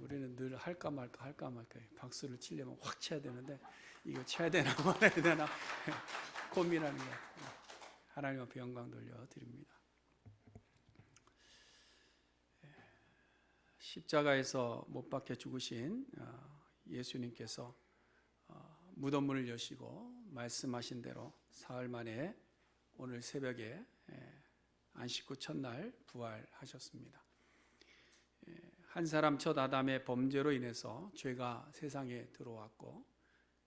우리는 늘 할까 말까 박수를 치려면 확 쳐야 되는데 이거 쳐야 되나 말아야 되나 고민하는 거. 하나님 앞에 영광 돌려드립니다. 십자가에서 못 박혀 죽으신 예수님께서 무덤문을 여시고 말씀하신 대로 사흘 만에 오늘 새벽에 안식 후 첫날 부활하셨습니다. 한 사람 첫 아담의 범죄로 인해서 죄가 세상에 들어왔고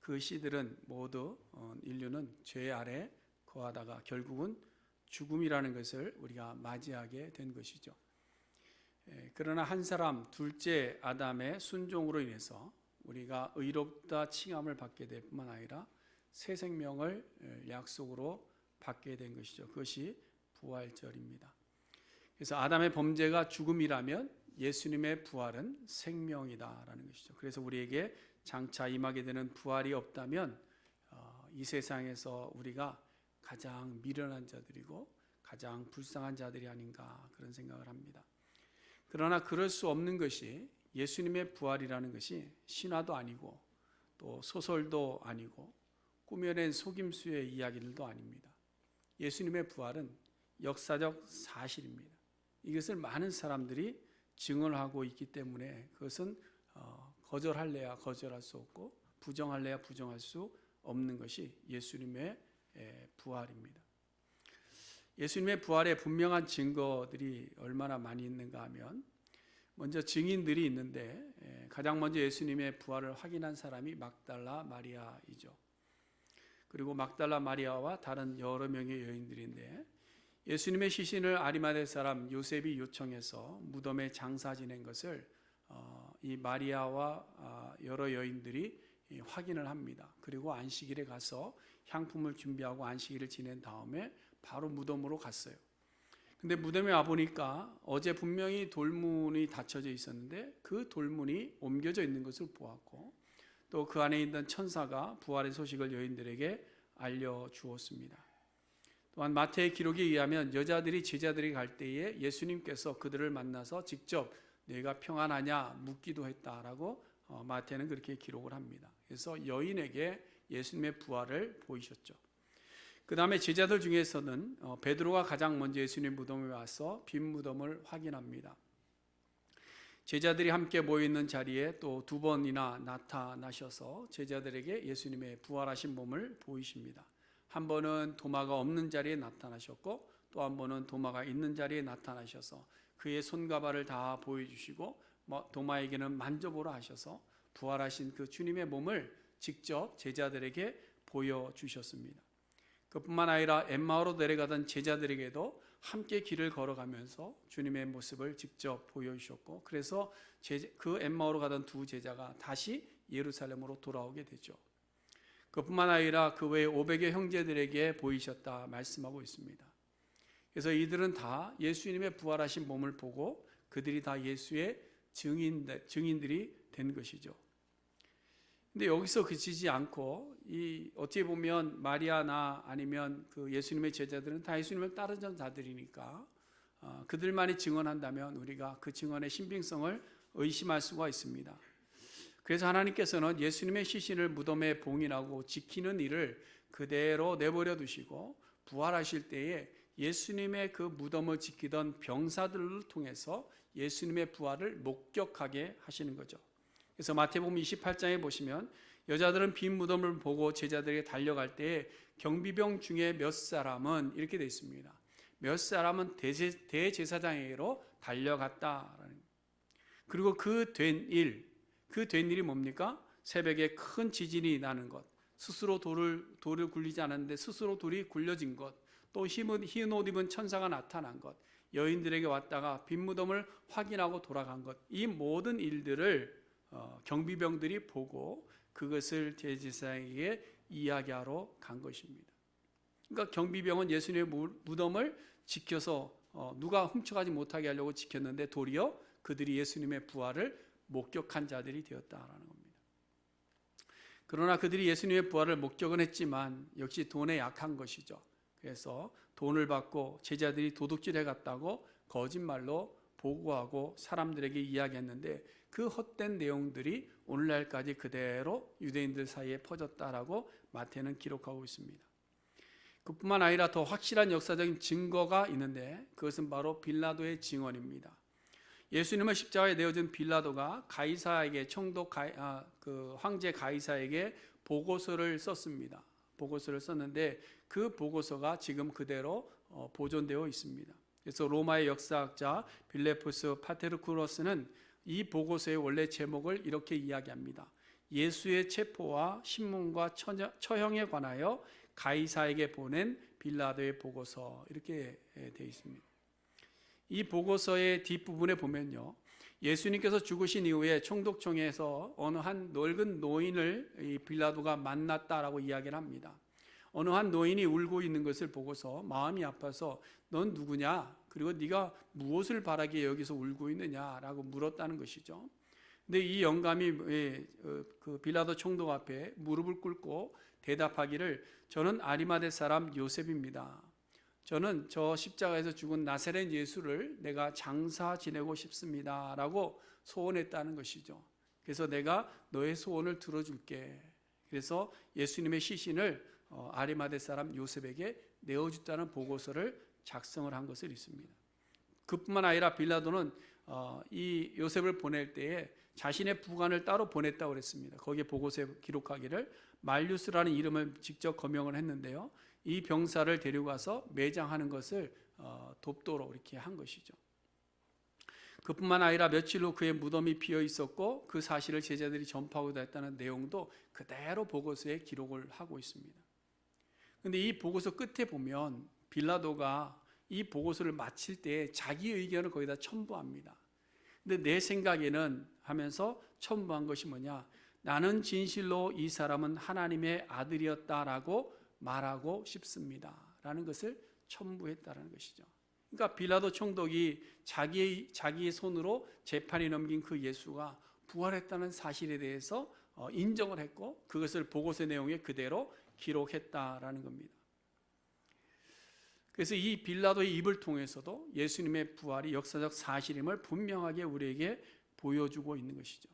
그 씨들은 모두 인류는 죄 아래 거하다가 결국은 죽음이라는 것을 우리가 맞이하게 된 것이죠. 그러나 한 사람 둘째 아담의 순종으로 인해서 우리가 의롭다 칭함을 받게 될 뿐만 아니라 새 생명을 약속으로 받게 된 것이죠. 그것이 부활절입니다. 그래서 아담의 범죄가 죽음이라면 예수님의 부활은 생명이다라는 것이죠. 그래서 우리에게 장차 임하게 되는 부활이 없다면 이 세상에서 우리가 가장 미련한 자들이고 가장 불쌍한 자들이 아닌가 그런 생각을 합니다. 그러나 그럴 수 없는 것이 예수님의 부활이라는 것이 신화도 아니고 또 소설도 아니고 꾸며낸 속임수의 이야기들도 아닙니다. 예수님의 부활은 역사적 사실입니다. 이것을 많은 사람들이 증언하고 있기 때문에 그것은 거절할래야 거절할 수 없고 부정할래야 부정할 수 없는 것이 예수님의 부활입니다. 예수님의 부활의 분명한 증거들이 얼마나 많이 있는가 하면 먼저 증인들이 있는데 가장 먼저 예수님의 부활을 확인한 사람이 막달라 마리아이죠. 그리고 막달라 마리아와 다른 여러 명의 여인들인데 예수님의 시신을 아리마대 사람 요셉이 요청해서 무덤에 장사 지낸 것을 이 마리아와 여러 여인들이 확인을 합니다. 그리고 안식일에 가서 향품을 준비하고 안식일을 지낸 다음에 바로 무덤으로 갔어요. 근데 무덤에 와보니까 어제 분명히 돌문이 닫혀져 있었는데 그 돌문이 옮겨져 있는 것을 보았고 또 그 안에 있던 천사가 부활의 소식을 여인들에게 알려주었습니다. 또한 마태의 기록에 의하면 여자들이 제자들이 갈 때에 예수님께서 그들을 만나서 직접 내가 평안하냐 묻기도 했다라고 마태는 그렇게 기록을 합니다. 그래서 여인에게 예수님의 부활을 보이셨죠. 그 다음에 제자들 중에서는 베드로가 가장 먼저 예수님 무덤에 와서 빈 무덤을 확인합니다. 제자들이 함께 모여있는 자리에 또 두 번이나 나타나셔서 제자들에게 예수님의 부활하신 몸을 보이십니다. 한 번은 도마가 없는 자리에 나타나셨고 또 한 번은 도마가 있는 자리에 나타나셔서 그의 손과 발을 다 보여주시고 도마에게는 만져보라 하셔서 부활하신 그 주님의 몸을 직접 제자들에게 보여주셨습니다. 그뿐만 아니라 엠마오로 내려가던 제자들에게도 함께 길을 걸어가면서 주님의 모습을 직접 보여주셨고 그래서 그 엠마오로 가던 두 제자가 다시 예루살렘으로 돌아오게 되죠. 그뿐만 아니라 그 외에 500여 형제들에게 보이셨다 말씀하고 있습니다. 그래서 이들은 다 예수님의 부활하신 몸을 보고 그들이 다 예수의 증인들이 된 것이죠. 근데 여기서 그치지 않고 어떻게 보면 마리아나 아니면 그 예수님의 제자들은 다 예수님을 따르던 자들이니까 그들만이 증언한다면 우리가 그 증언의 신빙성을 의심할 수가 있습니다. 그래서 하나님께서는 예수님의 시신을 무덤에 봉인하고 지키는 일을 그대로 내버려 두시고 부활하실 때에 예수님의 그 무덤을 지키던 병사들을 통해서 예수님의 부활을 목격하게 하시는 거죠. 그래서 마태복음 28장에 보시면 여자들은 빈 무덤을 보고 제자들에게 달려갈 때에 경비병 중에 몇 사람은 이렇게 되어 있습니다. 몇 사람은 대제사장에게로 달려갔다라는. 그리고 그 된 일이 뭡니까? 새벽에 큰 지진이 나는 것, 스스로 돌을 굴리지 않았는데 스스로 돌이 굴려진 것, 또 흰 옷 입은 천사가 나타난 것, 여인들에게 왔다가 빈 무덤을 확인하고 돌아간 것, 이 모든 일들을 경비병들이 보고 그것을 대제사장에게 이야기하러 간 것입니다. 그러니까 경비병은 예수님의 무덤을 지켜서 누가 훔쳐가지 못하게 하려고 지켰는데 도리어 그들이 예수님의 부활을 목격한 자들이 되었다라는 겁니다. 그러나 그들이 예수님의 부활을 목격은 했지만 역시 돈에 약한 것이죠. 그래서 돈을 받고 제자들이 도둑질해 갔다고 거짓말로 보고하고 사람들에게 이야기했는데 그 헛된 내용들이 오늘날까지 그대로 유대인들 사이에 퍼졌다라고 마태는 기록하고 있습니다. 그뿐만 아니라 더 확실한 역사적인 증거가 있는데 그것은 바로 빌라도의 증언입니다. 예수님을 십자가에 내어준 빌라도가 가이사에게 황제 가이사에게 보고서를 썼습니다. 보고서를 썼는데 그 보고서가 지금 그대로 보존되어 있습니다. 그래서 로마의 역사학자 빌레푸스 파테르쿠로스는 이 보고서의 원래 제목을 이렇게 이야기합니다. 예수의 체포와 신문과 처형에 관하여 가이사에게 보낸 빌라도의 보고서, 이렇게 되어 있습니다. 이 보고서의 뒷부분에 보면요, 예수님께서 죽으신 이후에 총독청에서 어느 한 늙은 노인을 이 빌라도가 만났다라고 이야기를 합니다. 어느 한 노인이 울고 있는 것을 보고서 마음이 아파서 넌 누구냐? 그리고 네가 무엇을 바라기에 여기서 울고 있느냐라고 물었다는 것이죠. 근데 이 영감이 그 빌라도 총독 앞에 무릎을 꿇고 대답하기를 저는 아리마대 사람 요셉입니다. 저는 저 십자가에서 죽은 나사렛 예수를 내가 장사 지내고 싶습니다 라고 소원했다는 것이죠. 그래서 내가 너의 소원을 들어줄게. 그래서 예수님의 시신을 아리마대 사람 요셉에게 내어줬다는 보고서를 작성을 한 것을 있습니다. 그뿐만 아니라 빌라도는 이 요셉을 보낼 때에 자신의 부관을 따로 보냈다고 그랬습니다. 거기에 보고서에 기록하기를 말류스라는 이름을 직접 거명을 했는데요, 이 병사를 데려가서 매장하는 것을 돕도록 이렇게 한 것이죠. 그뿐만 아니라 며칠 후 그의 무덤이 비어 있었고 그 사실을 제자들이 전파하고 했다는 내용도 그대로 보고서에 기록을 하고 있습니다. 그런데 이 보고서 끝에 보면 빌라도가 이 보고서를 마칠 때 자기 의견을 거기다 첨부합니다. 근데 내 생각에는 하면서 첨부한 것이 뭐냐? 나는 진실로 이 사람은 하나님의 아들이었다라고 말하고 싶습니다 라는 것을 첨부했다는 것이죠. 그러니까 빌라도 총독이 자기의 손으로 재판에 넘긴 그 예수가 부활했다는 사실에 대해서 인정을 했고 그것을 보고서 내용에 그대로 기록했다라는 겁니다. 그래서 이 빌라도의 입을 통해서도 예수님의 부활이 역사적 사실임을 분명하게 우리에게 보여주고 있는 것이죠.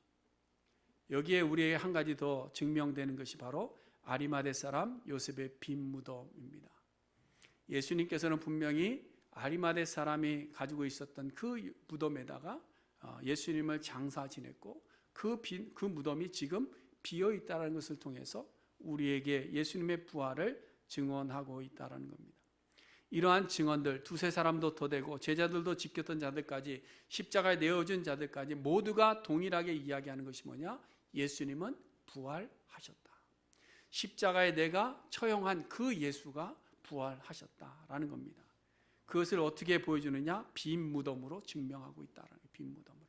여기에 우리에게 한 가지 더 증명되는 것이 바로 아리마대 사람 요셉의 빈 무덤입니다. 예수님께서는 분명히 아리마대 사람이 가지고 있었던 그 무덤에다가 예수님을 장사 지냈고 그 무덤이 지금 비어 있다는 것을 통해서 우리에게 예수님의 부활을 증언하고 있다는 겁니다. 이러한 증언들, 두세 사람도 더 되고 제자들도 지켰던 자들까지 십자가에 내어준 자들까지 모두가 동일하게 이야기하는 것이 뭐냐? 예수님은 부활하셨다. 십자가에 내가 처형한 그 예수가 부활하셨다라는 겁니다. 그것을 어떻게 보여주느냐? 빈 무덤으로 증명하고 있다라는 거예요. 빈 무덤으로.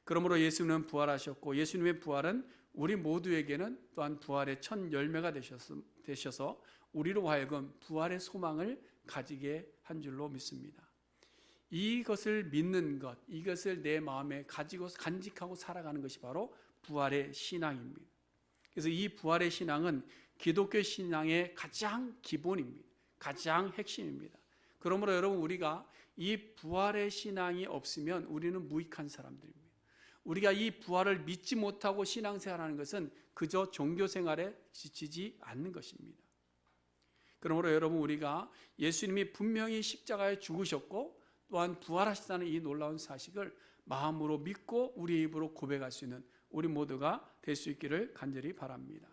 그러므로 예수님은 부활하셨고 예수님의 부활은 우리 모두에게는 또한 부활의 첫 열매가 되셔서 우리로 하여금 부활의 소망을 가지게 한 줄로 믿습니다. 이것을 믿는 것, 이것을 내 마음에 가지고 간직하고 살아가는 것이 바로 부활의 신앙입니다. 그래서 이 부활의 신앙은 기독교 신앙의 가장 기본입니다. 가장 핵심입니다. 그러므로 여러분, 우리가 이 부활의 신앙이 없으면 우리는 무익한 사람들입니다. 우리가 이 부활을 믿지 못하고 신앙생활하는 것은 그저 종교생활에 지치지 않는 것입니다. 그러므로 여러분, 우리가 예수님이 분명히 십자가에 죽으셨고 또한 부활하셨다는 이 놀라운 사실을 마음으로 믿고 우리 입으로 고백할 수 있는 우리 모두가 될 수 있기를 간절히 바랍니다.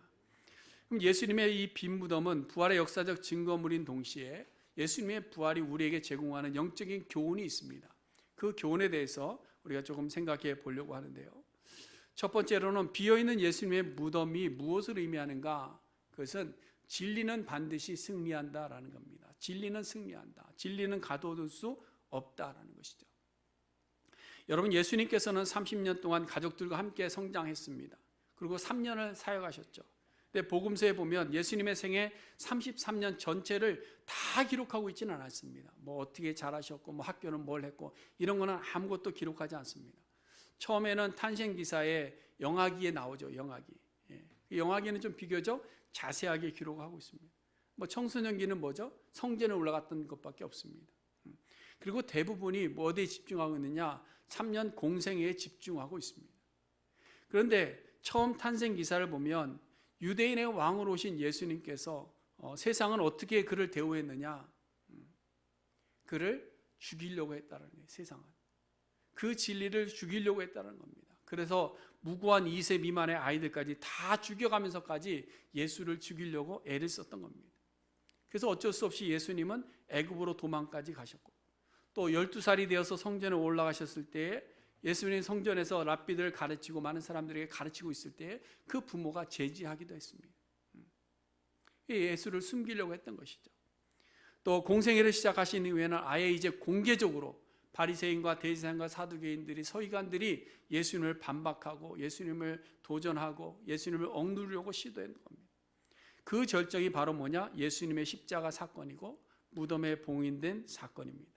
그럼 예수님의 이 빈 무덤은 부활의 역사적 증거물인 동시에 예수님의 부활이 우리에게 제공하는 영적인 교훈이 있습니다. 그 교훈에 대해서 우리가 조금 생각해 보려고 하는데요. 첫 번째로는 비어있는 예수님의 무덤이 무엇을 의미하는가? 그것은 진리는 반드시 승리한다라는 겁니다. 진리는 승리한다. 진리는 가둬둘 수 없다라는 것이죠. 여러분, 예수님께서는 30년 동안 가족들과 함께 성장했습니다. 그리고 3년을 사역하셨죠. 근데 복음서에 보면 예수님의 생애 33년 전체를 다 기록하고 있지는 않았습니다. 뭐 어떻게 잘하셨고 뭐 학교는 뭘 했고 이런 거는 아무것도 기록하지 않습니다. 처음에는 탄생기사에 영하기에 나오죠. 영하기. 영하기는 좀 비교적 자세하게 기록하고 있습니다. 뭐 청소년기는 뭐죠? 성전에 올라갔던 것밖에 없습니다. 그리고 대부분이 어디에 집중하고 있느냐? 3년 공생애에 집중하고 있습니다. 그런데 처음 탄생 기사를 보면 유대인의 왕으로 오신 예수님께서 세상은 어떻게 그를 대우했느냐? 그를 죽이려고 했다는 거예요. 세상은 그 진리를 죽이려고 했다는 겁니다. 그래서 무고한 2세 미만의 아이들까지 다 죽여가면서까지 예수를 죽이려고 애를 썼던 겁니다. 그래서 어쩔 수 없이 예수님은 애굽으로 도망까지 가셨고, 또 12살이 되어서 성전에 올라가셨을 때에 예수님 성전에서 랍비들을 가르치고 많은 사람들에게 가르치고 있을 때에 그 부모가 제지하기도 했습니다. 예수를 숨기려고 했던 것이죠. 또 공생애를 시작하신 이후에는 아예 이제 공개적으로 바리새인과 대제사장과 사두개인들이, 서기관들이 예수님을 반박하고 예수님을 도전하고 예수님을 억누르려고 시도했던 겁니다. 그 절정이 바로 뭐냐? 예수님의 십자가 사건이고 무덤에 봉인된 사건입니다.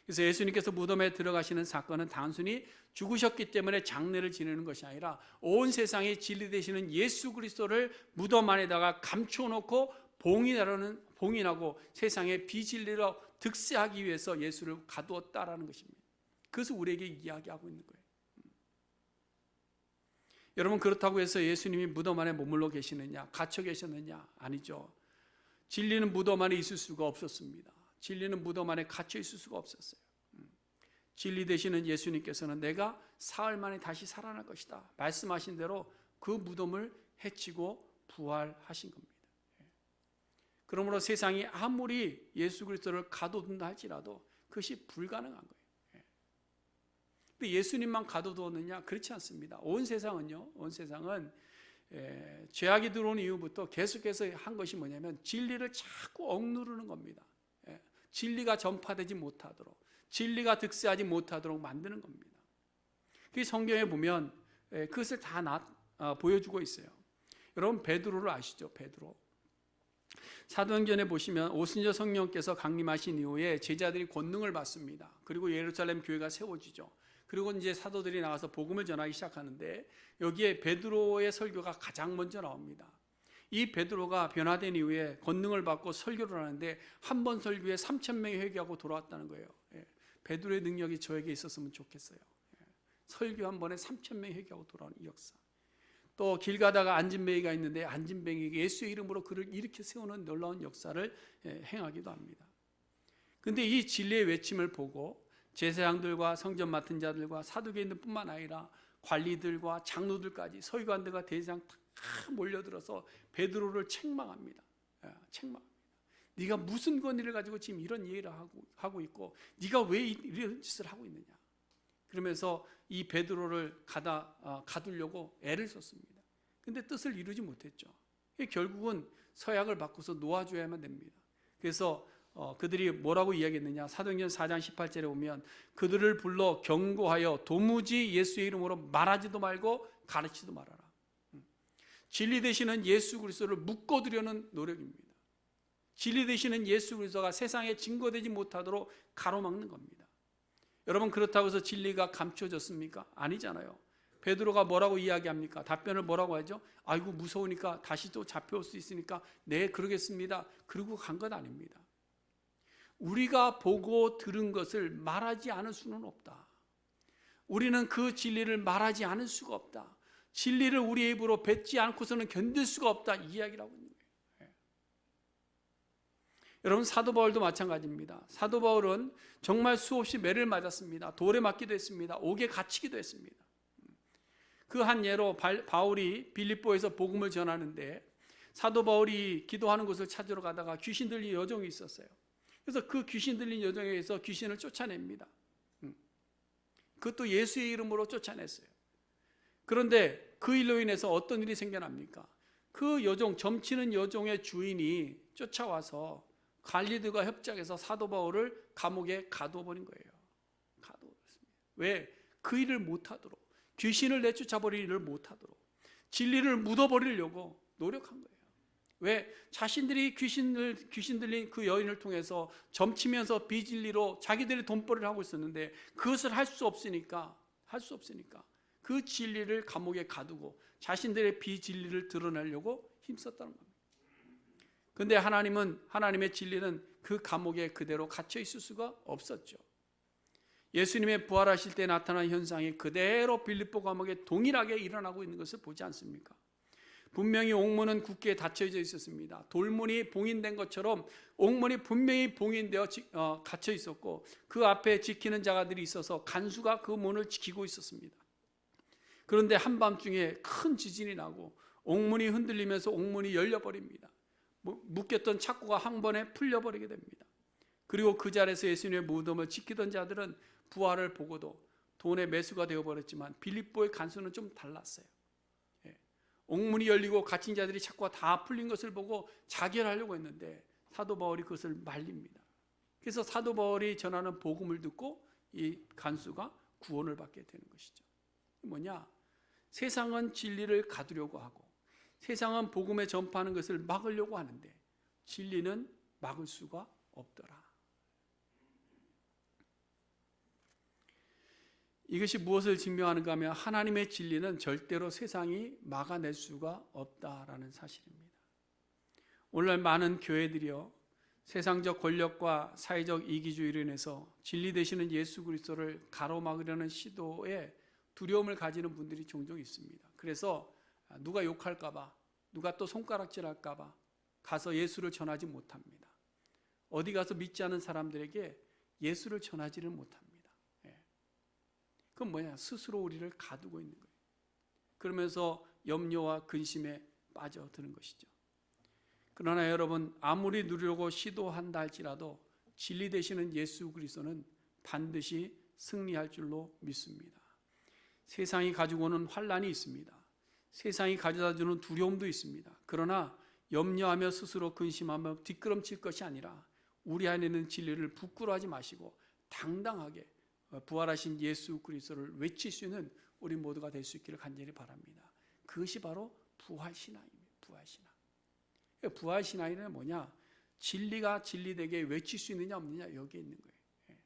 그래서 예수님께서 무덤에 들어가시는 사건은 단순히 죽으셨기 때문에 장례를 지내는 것이 아니라 온 세상에 진리 되시는 예수 그리스도를 무덤 안에다가 감춰놓고 봉인하고 세상에 비진리로 득세하기 위해서 예수를 가두었다라는 것입니다. 그것을 우리에게 이야기하고 있는 거예요. 여러분, 그렇다고 해서 예수님이 무덤 안에 머물러 계시느냐, 갇혀 계셨느냐? 아니죠. 진리는 무덤 안에 있을 수가 없었습니다. 진리는 무덤 안에 갇혀 있을 수가 없었어요. 진리 되시는 예수님께서는 내가 사흘 만에 다시 살아날 것이다 말씀하신 대로 그 무덤을 해치고 부활하신 겁니다. 그러므로 세상이 아무리 예수 그리스도를 가둬둔다 할지라도 그것이 불가능한 거예요. 근데 예수님만 가둬두었느냐? 그렇지 않습니다. 온 세상은 죄악이 들어온 이후부터 계속해서 한 것이 뭐냐면 진리를 자꾸 억누르는 겁니다. 진리가 전파되지 못하도록, 진리가 득세하지 못하도록 만드는 겁니다. 그 성경에 보면 그것을 다 보여주고 있어요. 여러분, 베드로를 아시죠? 베드로. 사도행전에 보시면 오순절 성령께서 강림하신 이후에 제자들이 권능을 받습니다. 그리고 예루살렘 교회가 세워지죠. 그리고 이제 사도들이 나가서 복음을 전하기 시작하는데 여기에 베드로의 설교가 가장 먼저 나옵니다. 이 베드로가 변화된 이후에 권능을 받고 설교를 하는데 한 번 설교에 3,000명이 회개하고 돌아왔다는 거예요. 베드로의 능력이 저에게 있었으면 좋겠어요. 설교 한 번에 3,000명이 회개하고 돌아오는 이 역사. 또 길 가다가 안진뱅이가 있는데 안진뱅이가 예수의 이름으로 그를 일으켜 세우는 놀라운 역사를 행하기도 합니다. 그런데 이 진리의 외침을 보고 제사장들과 성전 맡은 자들과 사두개인들뿐만 아니라 관리들과 장로들까지, 서기관들과 대제사장 다 몰려들어서 베드로를 책망합니다. 책망합니다. 네가 무슨 권위를 가지고 지금 이런 얘기를 하고 있고 네가 왜 이런 짓을 하고 있느냐. 그러면서 이 베드로를 가두려고 애를 썼습니다. 그런데 뜻을 이루지 못했죠. 결국은 서약을 바꿔서 놓아줘야만 됩니다. 그래서 그들이 뭐라고 이야기했느냐? 사도행전 4장 18절에 보면 그들을 불러 경고하여 도무지 예수의 이름으로 말하지도 말고 가르치지도 말아라. 진리 되시는 예수 그리스도를 묶어두려는 노력입니다. 진리 되시는 예수 그리스도가 세상에 증거되지 못하도록 가로막는 겁니다. 여러분, 그렇다고 해서 진리가 감춰졌습니까? 아니잖아요. 베드로가 뭐라고 이야기합니까? 답변을 뭐라고 하죠? 아이고 무서우니까 다시 또 잡혀올 수 있으니까 네 그러겠습니다. 그러고 간 것 아닙니다. 우리가 보고 들은 것을 말하지 않을 수는 없다. 우리는 그 진리를 말하지 않을 수가 없다. 진리를 우리의 입으로 뱉지 않고서는 견딜 수가 없다. 이 이야기를 하고 있는 거예요. 여러분, 사도 바울도 마찬가지입니다. 사도 바울은 정말 수없이 매를 맞았습니다. 돌에 맞기도 했습니다. 옥에 갇히기도 했습니다. 그 한 예로 바울이 빌립보에서 복음을 전하는데 사도 바울이 기도하는 곳을 찾으러 가다가 귀신 들린 여종이 있었어요. 그래서 그 귀신 들린 여종에 의해서 귀신을 쫓아냅니다. 그것도 예수의 이름으로 쫓아냈어요. 그런데 그 일로 인해서 어떤 일이 생겨납니까? 그 여종, 점치는 여종의 주인이 쫓아와서 관리들과 협작해서 사도 바울을 감옥에 가둬버린 거예요. 가둬버렸습니다. 왜? 그 일을 못하도록, 귀신을 내쫓아버릴 일을 못하도록, 진리를 묻어버리려고 노력한 거예요. 왜? 자신들이 귀신 들린 그 여인을 통해서 점치면서 비진리로 자기들이 돈벌이를 하고 있었는데 그것을 할 수 없으니까 그 진리를 감옥에 가두고 자신들의 비진리를 드러내려고 힘썼다는 겁니다. 그런데 하나님의 진리는 그 감옥에 그대로 갇혀 있을 수가 없었죠. 예수님의 부활하실 때 나타난 현상이 그대로 빌립보 감옥에 동일하게 일어나고 있는 것을 보지 않습니까? 분명히 옥문은 굳게 닫혀져 있었습니다. 돌문이 봉인된 것처럼 옥문이 분명히 봉인되어 갇혀 있었고, 그 앞에 지키는 자가들이 있어서 간수가 그 문을 지키고 있었습니다. 그런데 한밤중에 큰 지진이 나고 옥문이 흔들리면서 옥문이 열려버립니다. 묶였던 착고가 한 번에 풀려버리게 됩니다. 그리고 그 자리에서 예수님의 무덤을 지키던 자들은 부활을 보고도 돈의 매수가 되어버렸지만 빌립보의 간수는 좀 달랐어요. 옥문이 열리고 갇힌 자들이 착고가 다 풀린 것을 보고 자결하려고 했는데 사도 바울이 그것을 말립니다. 그래서 사도 바울이 전하는 복음을 듣고 이 간수가 구원을 받게 되는 것이죠. 뭐냐? 세상은 진리를 가두려고 하고 세상은 복음에 전파하는 것을 막으려고 하는데 진리는 막을 수가 없더라. 이것이 무엇을 증명하는가 하면 하나님의 진리는 절대로 세상이 막아낼 수가 없다라는 사실입니다. 오늘날 많은 교회들이요, 세상적 권력과 사회적 이기주의로 인해서 진리 되시는 예수 그리스도를 가로막으려는 시도에 두려움을 가지는 분들이 종종 있습니다. 그래서 누가 욕할까 봐, 누가 또 손가락질할까 봐 가서 예수를 전하지 못합니다. 어디 가서 믿지 않은 사람들에게 예수를 전하지를 못합니다. 그건 뭐냐? 스스로 우리를 가두고 있는 거예요. 그러면서 염려와 근심에 빠져드는 것이죠. 그러나 여러분, 아무리 누리려고 시도한다 할지라도 진리 되시는 예수 그리스도는 반드시 승리할 줄로 믿습니다. 세상이 가지고 오는 환난이 있습니다. 세상이 가져다 주는 두려움도 있습니다. 그러나 염려하며 스스로 근심하며 뒷걸음칠 것이 아니라 우리 안에 있는 진리를 부끄러워하지 마시고 당당하게 부활하신 예수 그리스도를 외칠 수 있는 우리 모두가 될 수 있기를 간절히 바랍니다. 그것이 바로 부활신앙입니다. 부활신앙. 부활신앙이란 뭐냐? 진리가 진리되게 외칠 수 있느냐 없느냐 여기에 있는 거예요.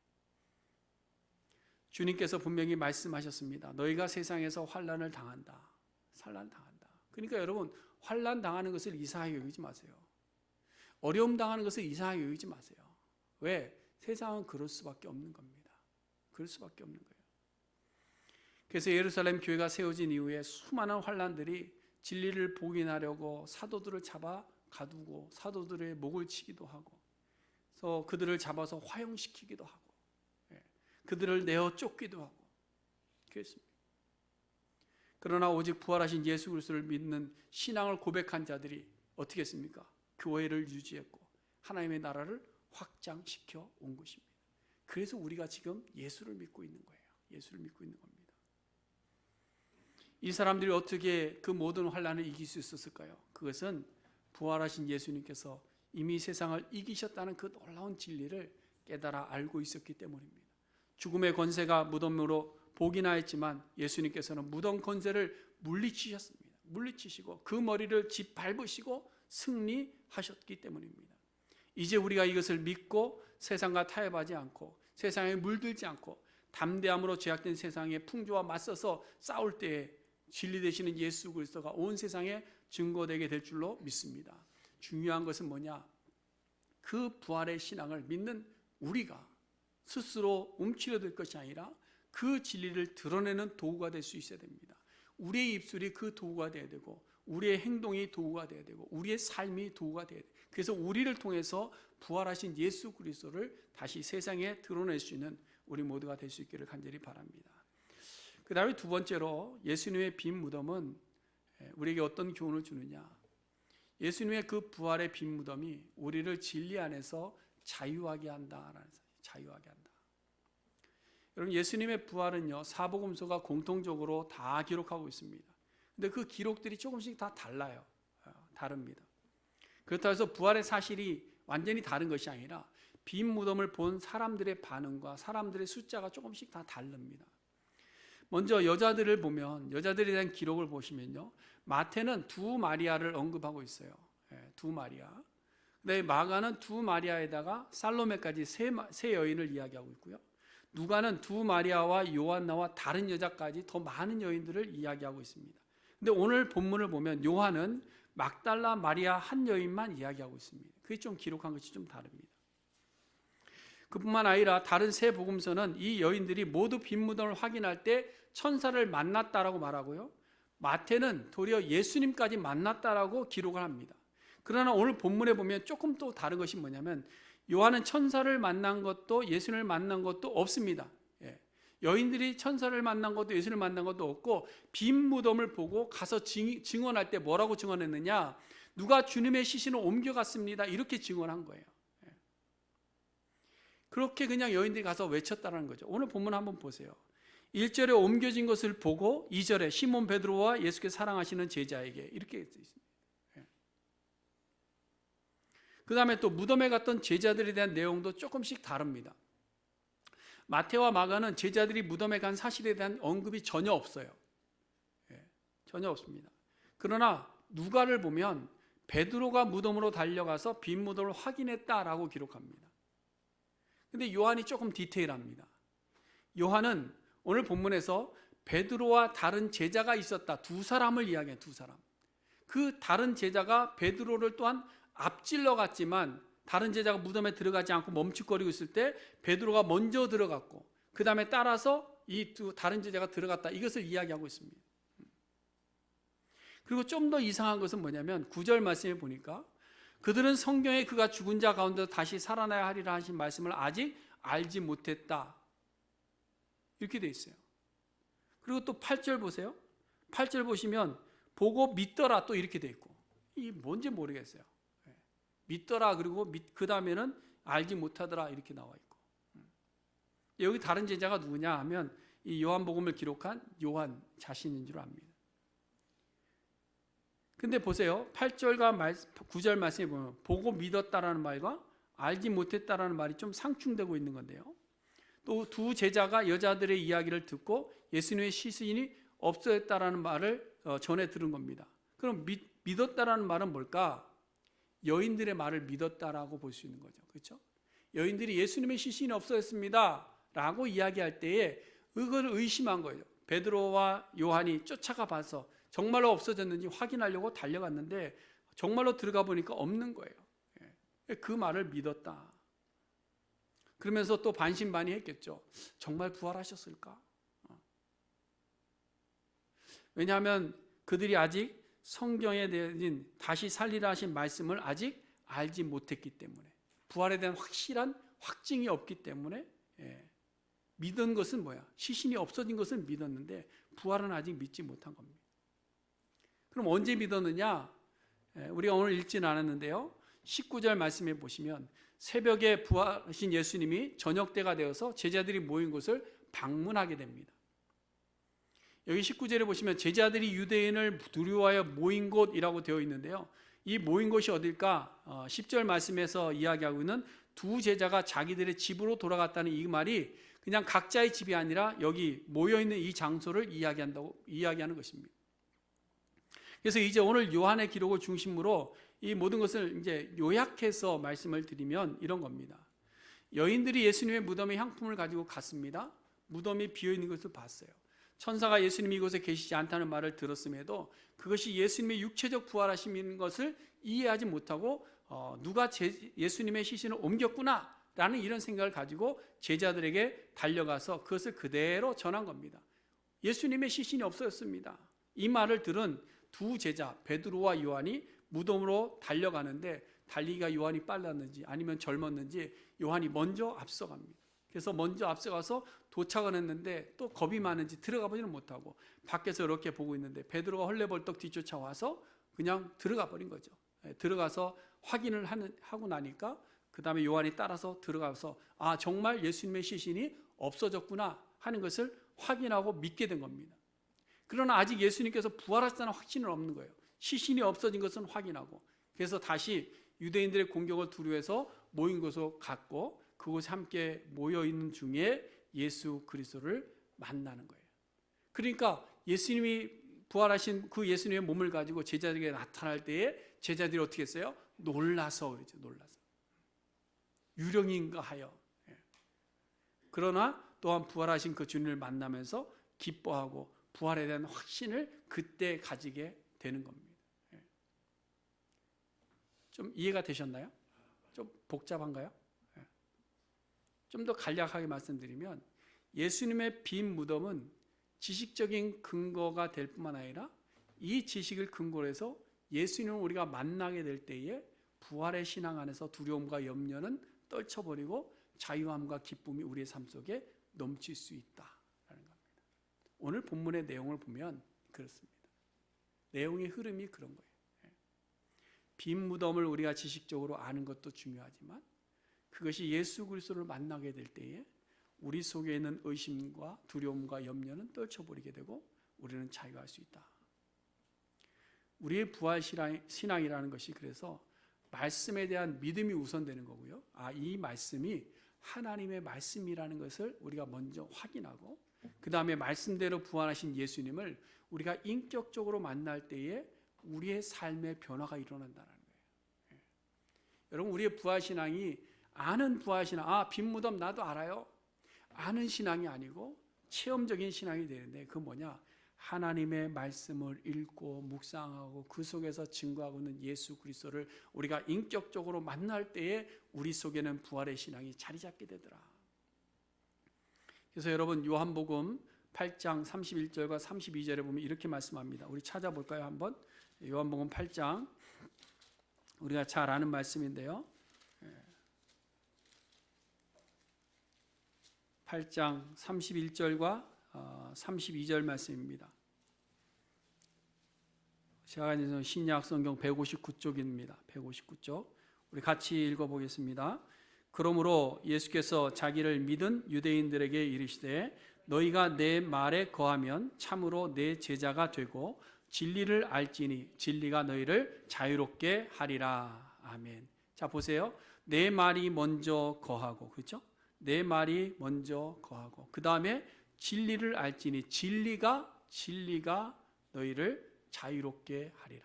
주님께서 분명히 말씀하셨습니다. 너희가 세상에서 환난을 당한다. 산란 당한다. 그러니까 여러분, 환난 당하는 것을 이상하게 여기지 마세요. 어려움 당하는 것을 이상하게 여기지 마세요. 왜? 세상은 그럴 수밖에 없는 겁니다. 그럴 수밖에 없는 거예요. 그래서 예루살렘 교회가 세워진 이후에 수많은 환난들이 진리를 복인하려고 사도들을 잡아 가두고 사도들의 목을 치기도 하고, 그래서 그들을 잡아서 화형시키기도 하고, 그들을 내어 쫓기도 하고 그랬습니다. 그러나 오직 부활하신 예수 그리스도를 믿는 신앙을 고백한 자들이 어떻게 했습니까? 교회를 유지했고 하나님의 나라를 확장시켜 온 것입니다. 그래서 우리가 지금 예수를 믿고 있는 거예요. 예수를 믿고 있는 겁니다. 이 사람들이 어떻게 그 모든 환난을 이길 수 있었을까요? 그것은 부활하신 예수님께서 이미 세상을 이기셨다는 그 놀라운 진리를 깨달아 알고 있었기 때문입니다. 죽음의 권세가 무덤으로 복인하였지만 예수님께서는 무덤 권세를 물리치셨습니다. 물리치시고 그 머리를 짓밟으시고 승리하셨기 때문입니다. 이제 우리가 이것을 믿고 세상과 타협하지 않고 세상에 물들지 않고 담대함으로 죄악된 세상의 풍조와 맞서서 싸울 때에 진리 되시는 예수 그리스도가 온 세상에 증거되게 될 줄로 믿습니다. 중요한 것은 뭐냐? 그 부활의 신앙을 믿는 우리가 스스로 움츠려들 것이 아니라 그 진리를 드러내는 도구가 될 수 있어야 됩니다. 우리의 입술이 그 도구가 되어야 되고 우리의 행동이 도구가 되어야 되고 우리의 삶이 도구가 되어야 돼요. 그래서 우리를 통해서 부활하신 예수 그리스도를 다시 세상에 드러낼 수 있는 우리 모두가 될 수 있기를 간절히 바랍니다. 그 다음에 두 번째로 예수님의 빈 무덤은 우리에게 어떤 교훈을 주느냐? 예수님의 그 부활의 빈 무덤이 우리를 진리 안에서 자유하게 한다라는 사실, 자유하게 한다. 여러분, 예수님의 부활은요, 사복음서가 공통적으로 다 기록하고 있습니다. 근데 그 기록들이 조금씩 다 달라요. 다릅니다. 그렇다고 해서 부활의 사실이 완전히 다른 것이 아니라 빈 무덤을 본 사람들의 반응과 사람들의 숫자가 조금씩 다 다릅니다. 먼저 여자들을 보면, 여자들에 대한 기록을 보시면요, 마태는 두 마리아를 언급하고 있어요. 두 마리아. 근데 마가는 두 마리아에다가 살로메까지 세 여인을 이야기하고 있고요. 누가는 두 마리아와 요한나와 다른 여자까지 더 많은 여인들을 이야기하고 있습니다. 근데 오늘 본문을 보면 요한은 막달라 마리아 한 여인만 이야기하고 있습니다. 그게 좀 기록한 것이 좀 다릅니다. 그뿐만 아니라 다른 세 복음서는 이 여인들이 모두 빈 무덤을 확인할 때 천사를 만났다라고 말하고요. 마태는 도리어 예수님까지 만났다라고 기록을 합니다. 그러나 오늘 본문에 보면 조금 또 다른 것이 뭐냐면 요한은 천사를 만난 것도 예수님을 만난 것도 없습니다. 여인들이 천사를 만난 것도 예수님을 만난 것도 없고 빈 무덤을 보고 가서 증언할 때 뭐라고 증언했느냐? 누가 주님의 시신을 옮겨갔습니다. 이렇게 증언한 거예요. 그렇게 그냥 여인들이 가서 외쳤다는 거죠. 오늘 본문 한번 보세요. 1절에 옮겨진 것을 보고 2절에 시몬 베드로와 예수께서 사랑하시는 제자에게 이렇게 있습니다. 그 다음에 또 무덤에 갔던 제자들에 대한 내용도 조금씩 다릅니다. 마태와 마가는 제자들이 무덤에 간 사실에 대한 언급이 전혀 없어요. 전혀 없습니다. 그러나 누가를 보면 베드로가 무덤으로 달려가서 빈 무덤을 확인했다라고 기록합니다. 근데 요한이 조금 디테일합니다. 요한은 오늘 본문에서 베드로와 다른 제자가 있었다. 두 사람을 이야기해요. 두 사람. 그 다른 제자가 베드로를 또한 앞질러 갔지만 다른 제자가 무덤에 들어가지 않고 멈칫거리고 있을 때 베드로가 먼저 들어갔고 그 다음에 따라서 이 두 다른 제자가 들어갔다. 이것을 이야기하고 있습니다. 그리고 좀 더 이상한 것은 뭐냐면 9절 말씀에 보니까 그들은 성경에 그가 죽은 자 가운데 다시 살아나야 하리라 하신 말씀을 아직 알지 못했다. 이렇게 돼 있어요. 그리고 또 8절 보세요. 8절 보시면 보고 믿더라 또 이렇게 돼 있고 이 뭔지 모르겠어요. 믿더라 그리고 그 다음에는 알지 못하더라 이렇게 나와 있고 여기 다른 제자가 누구냐 하면 이 요한복음을 기록한 요한 자신인 줄 압니다. 근데 보세요. 8절과 9절 말씀에 보면 보고 믿었다라는 말과 알지 못했다라는 말이 좀 상충되고 있는 건데요. 또 두 제자가 여자들의 이야기를 듣고 예수님의 시신이 없어졌다라는 말을 전해 들은 겁니다. 그럼 믿었다라는 말은 뭘까? 여인들의 말을 믿었다라고 볼 수 있는 거죠. 그렇죠? 여인들이 예수님의 시신이 없어졌습니다 라고 이야기할 때에 그걸 의심한 거예요. 베드로와 요한이 쫓아가 봐서 정말로 없어졌는지 확인하려고 달려갔는데 정말로 들어가 보니까 없는 거예요. 그 말을 믿었다. 그러면서 또 반신반의했겠죠. 정말 부활하셨을까? 왜냐하면 그들이 아직 성경에 대한 다시 살리라 하신 말씀을 아직 알지 못했기 때문에 부활에 대한 확실한 확증이 없기 때문에 믿은 것은 뭐야? 시신이 없어진 것은 믿었는데 부활은 아직 믿지 못한 겁니다. 그럼 언제 믿었느냐? 우리가 오늘 읽지는 않았는데요. 19절 말씀에 보시면 새벽에 부활하신 예수님이 저녁 때가 되어서 제자들이 모인 곳을 방문하게 됩니다. 여기 19절에 보시면 제자들이 유대인을 두려워하여 모인 곳이라고 되어 있는데요. 이 모인 곳이 어딜까? 10절 말씀에서 이야기하고 있는 두 제자가 자기들의 집으로 돌아갔다는 이 말이 그냥 각자의 집이 아니라 여기 모여있는 이 장소를 이야기하는 것입니다. 그래서 이제 오늘 요한의 기록을 중심으로 이 모든 것을 이제 요약해서 말씀을 드리면 이런 겁니다. 여인들이 예수님의 무덤에 향품을 가지고 갔습니다. 무덤이 비어있는 것을 봤어요. 천사가 예수님이 이곳에 계시지 않다는 말을 들었음에도 그것이 예수님의 육체적 부활하심인 것을 이해하지 못하고 누가 예수님의 시신을 옮겼구나 라는 이런 생각을 가지고 제자들에게 달려가서 그것을 그대로 전한 겁니다. 예수님의 시신이 없어졌습니다. 이 말을 들은 두 제자 베드로와 요한이 무덤으로 달려가는데 달리기가 요한이 빨랐는지 아니면 젊었는지 요한이 먼저 앞서갑니다. 그래서 먼저 앞서가서 도착을 했는데 또 겁이 많은지 들어가 보지는 못하고 밖에서 이렇게 보고 있는데 베드로가 헐레벌떡 뒤쫓아와서 그냥 들어가 버린 거죠. 들어가서 확인을 하고 나니까 그 다음에 요한이 따라서 들어가서 아 정말 예수님의 시신이 없어졌구나 하는 것을 확인하고 믿게 된 겁니다. 그러나 아직 예수님께서 부활하셨다는 확신은 없는 거예요. 시신이 없어진 것은 확인하고 그래서 다시 유대인들의 공격을 두려워해서 모인 곳으로 갔고 그곳에 함께 모여있는 중에 예수 그리스도를 만나는 거예요. 그러니까 예수님이 부활하신 그 예수님의 몸을 가지고 제자들에게 나타날 때에 제자들이 어떻게 했어요? 놀라서 그러죠. 놀라서. 유령인가 하여. 그러나 또한 부활하신 그 주님을 만나면서 기뻐하고 부활에 대한 확신을 그때 가지게 되는 겁니다. 좀 이해가 되셨나요? 좀 복잡한가요? 좀 더 간략하게 말씀드리면 예수님의 빈 무덤은 지식적인 근거가 될 뿐만 아니라 이 지식을 근거로 해서 예수님을 우리가 만나게 될 때에 부활의 신앙 안에서 두려움과 염려는 떨쳐버리고 자유함과 기쁨이 우리의 삶 속에 넘칠 수 있다라는 겁니다. 오늘 본문의 내용을 보면 그렇습니다. 내용의 흐름이 그런 거예요. 빈 무덤을 우리가 지식적으로 아는 것도 중요하지만 그것이 예수 그리스도를 만나게 될 때에 우리 속에 있는 의심과 두려움과 염려는 떨쳐버리게 되고 우리는 자유할 수 있다. 우리의 부활 신앙이라는 것이 그래서 말씀에 대한 믿음이 우선되는 거고요. 이 말씀이 하나님의 말씀이라는 것을 우리가 먼저 확인하고 그 다음에 말씀대로 부활하신 예수님을 우리가 인격적으로 만날 때에 우리의 삶의 변화가 일어난다는 거예요. 여러분 우리의 부활신앙이 아는 부활신앙, 빈 무덤 나도 알아요. 아는 신앙이 아니고 체험적인 신앙이 되는데 그 뭐냐? 하나님의 말씀을 읽고 묵상하고 그 속에서 증거하고 있는 예수 그리스도를 우리가 인격적으로 만날 때에 우리 속에는 부활의 신앙이 자리 잡게 되더라. 그래서 여러분 요한복음 8장 31절과 32절에 보면 이렇게 말씀합니다. 우리 찾아볼까요 한번? 요한복음 8장 우리가 잘 아는 말씀인데요. 8장 31절과 32절 말씀입니다. 제가 있는 신약 성경 159쪽입니다. 159쪽. 우리 같이 읽어보겠습니다. 그러므로 예수께서 자기를 믿은 유대인들에게 이르시되 너희가 내 말에 거하면 참으로 내 제자가 되고 진리를 알지니 진리가 너희를 자유롭게 하리라. 아멘. 자 보세요. 내 말이 먼저 거하고 그렇죠? 내 말이 먼저 거하고 그 다음에 진리를 알지니 진리가 너희를 자유롭게 하리라.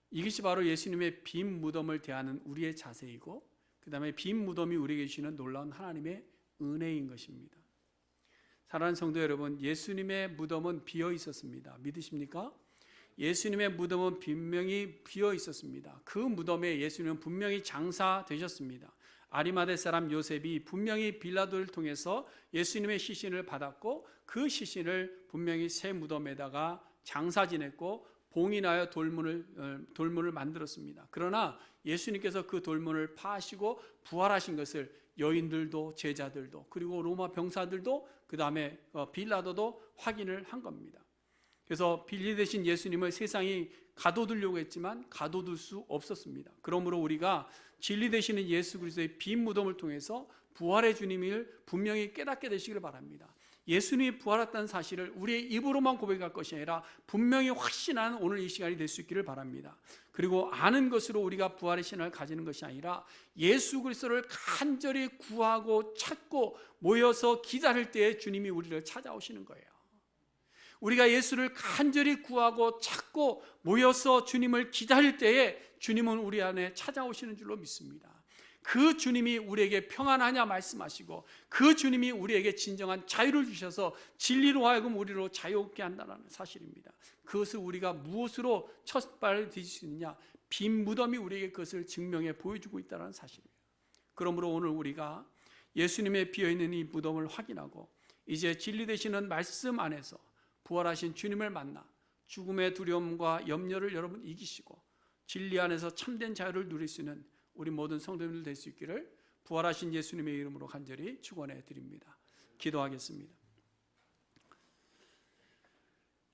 이것이 바로 예수님의 빈 무덤을 대하는 우리의 자세이고 그 다음에 빈 무덤이 우리에게 주시는 놀라운 하나님의 은혜인 것입니다. 사랑하는 성도 여러분, 예수님의 무덤은 비어 있었습니다. 믿으십니까? 예수님의 무덤은 분명히 비어 있었습니다. 그 무덤에 예수님은 분명히 장사되셨습니다. 아리마대 사람 요셉이 분명히 빌라도를 통해서 예수님의 시신을 받았고 그 시신을 분명히 새 무덤에다가 장사 지냈고 봉인하여 돌문을 만들었습니다. 그러나 예수님께서 그 돌문을 파시고 부활하신 것을 여인들도 제자들도 그리고 로마 병사들도 그 다음에 빌라도도 확인을 한 겁니다. 그래서 진리 되신 예수님을 세상이 가둬두려고 했지만 가둬둘 수 없었습니다. 그러므로 우리가 진리 되시는 예수 그리스도의 빈 무덤을 통해서 부활의 주님을 분명히 깨닫게 되시기를 바랍니다. 예수님이 부활했다는 사실을 우리의 입으로만 고백할 것이 아니라 분명히 확신하는 오늘 이 시간이 될 수 있기를 바랍니다. 그리고 아는 것으로 우리가 부활의 신앙을 가지는 것이 아니라 예수 그리스도를 간절히 구하고 찾고 모여서 기다릴 때에 주님이 우리를 찾아오시는 거예요. 우리가 예수를 간절히 구하고 찾고 모여서 주님을 기다릴 때에 주님은 우리 안에 찾아오시는 줄로 믿습니다. 그 주님이 우리에게 평안하냐 말씀하시고 그 주님이 우리에게 진정한 자유를 주셔서 진리로 하여금 우리로 자유롭게 한다는 사실입니다. 그것을 우리가 무엇으로 첫 발을 디딜 수 있느냐? 빈 무덤이 우리에게 그것을 증명해 보여주고 있다는 사실입니다. 그러므로 오늘 우리가 예수님의 비어있는 이 무덤을 확인하고 이제 진리 되시는 말씀 안에서 부활하신 주님을 만나 죽음의 두려움과 염려를 여러분 이기시고 진리 안에서 참된 자유를 누릴 수 있는 우리 모든 성도님들 될 수 있기를 부활하신 예수님의 이름으로 간절히 축원해 드립니다. 기도하겠습니다.